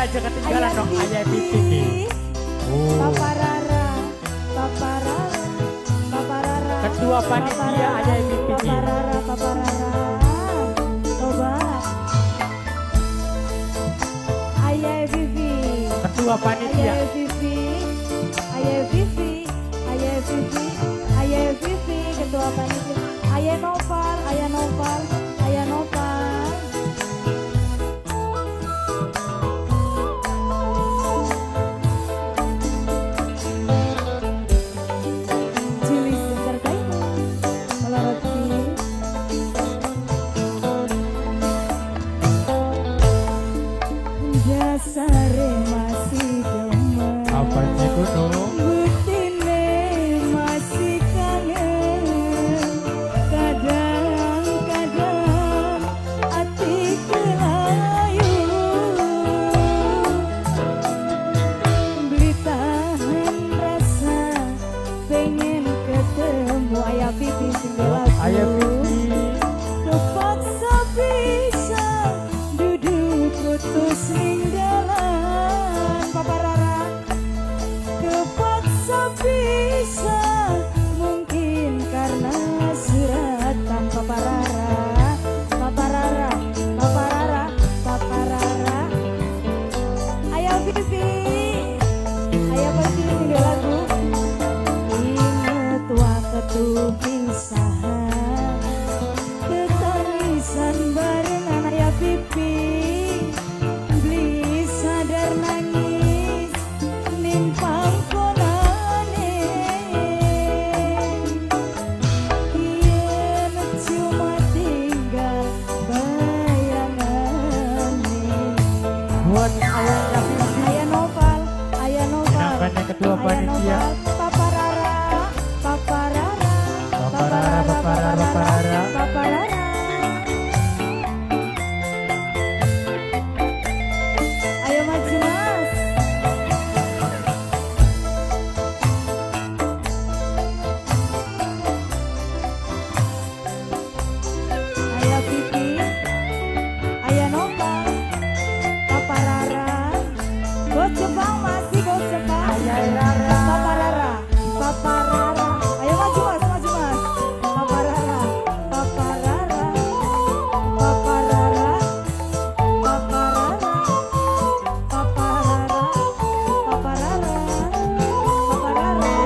aja ketinggalan dong ayah pipi. Papa Rara, Papa Rara, Papa Rara. Ketua panitia ayah pipi. Papa Rara, Papa Rara. Coba. Ayah Vivi. Ketua panitia. Ayah Vivi, Ayah Vivi, Ayah Vivi, Ayah Vivi, ketua panitia. Ayah Noval, Ayah Noval, Ayah Noval. Jili sertai meloroti. Dasare masih demen. Apa sih kuno? Butine masih kangen. Kadang-kadang hati kelayu. Beli tahan rasa pengen ketemu ayah pipi singgah Ayah pipi. Terpaksa bisa duduk putus ninggalan Papa Rara. Terpaksa bisa mungkin karena suratan Papa Rara. Papa Rara, Papa Rara, Papa Rara. Ayo Vivi, ayo pasti singgah lagu. Ingat waktu pisahan, ketangisan barengan ayah pipi. Beli sadar nangis ning pangkonane. Yen cuma tinggal bayangane. Buat ayah pipi. Ayah Noval, Ayah Noval. Namanya ketua Ayah panitia. Noval, Papa Rara, Papa Rara, Papa Rara, Papa Rara, Papa Rara. Papa Rara. Ayo maju mas. Ayah Pipi, Ayah Nopal, Papa Rara. Go Jepang masih go Jepang. Ayah Rara. Papa Rara, Papa Rara. Ayo maju mas, maju mas. Papa Rara, Papa Rara, Papa Rara, Papa Rara, Papa Rara, Papa Rara, Papa Rara.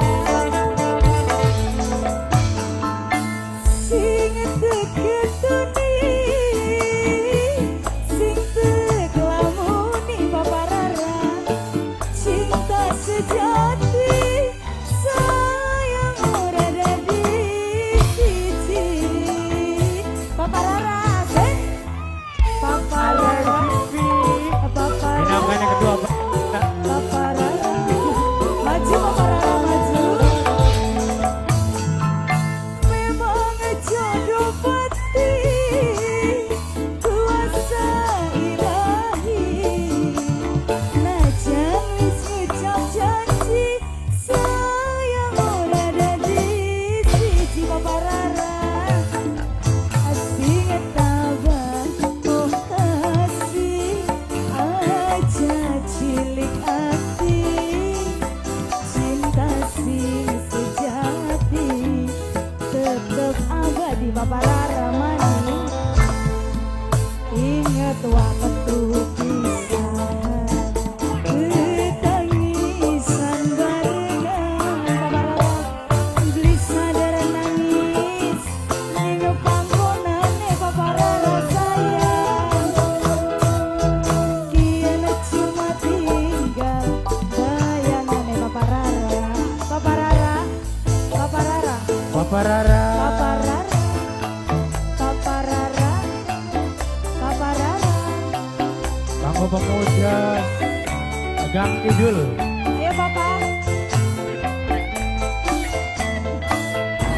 Sing teketuni, sing teklamuni Papa Rara. Cinta sejati sayang udah dari sisi Papa Rara, Papa Rara, Papa Namanya Rara, ketua panitia. Papa Rara, maju Papa Rara maju. Memang jodoh pati kuasa ilahi. Najan wis ngucap janji sayang udah dari siji Papa Rara. Asing tabah oh kasih aja cilik hati. Cinta sing sejati tetep abadi Papa Rara manis. Ingat waktu pisahan, ketangisan barengan Papa Rara. Beli sadar nangis ning panggonane Papa Rara sayang. Kian cuma tinggal bayangane Papa Rara. Papa Rara, Papa Rara, Papa Rara. Papa Rara, Papa Rara, Papa Rara. Kamu pemuda Gang Kidul. Ayo Papa.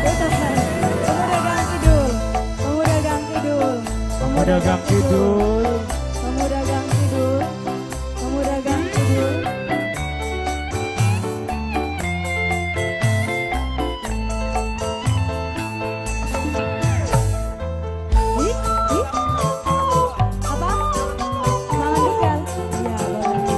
Betul Mas. Pemuda Gang Kidul. Pemuda Gang Kidul. Pemuda Gang Kidul. Pemuda Gang Kidul. Pemuda Gang Kidul. Ih, ih. Apa? Jangan dukal. Iya, boleh.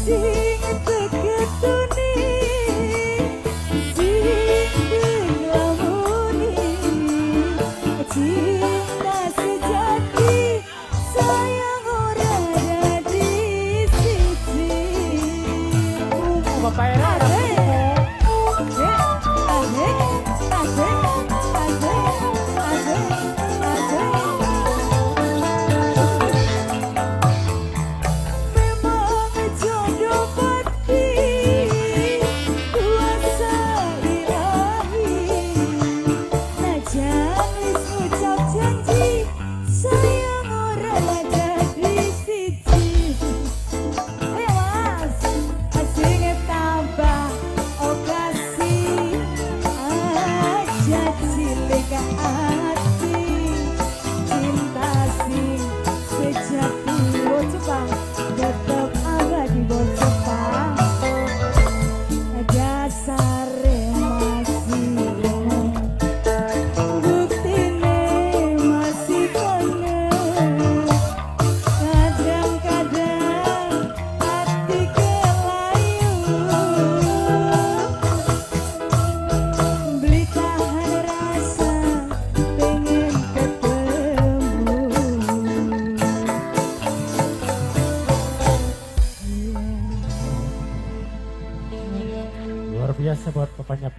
sing teketune sing nglamuni cinta sejati sayang ora dadi siji Bapak Era luar biasa buat papanya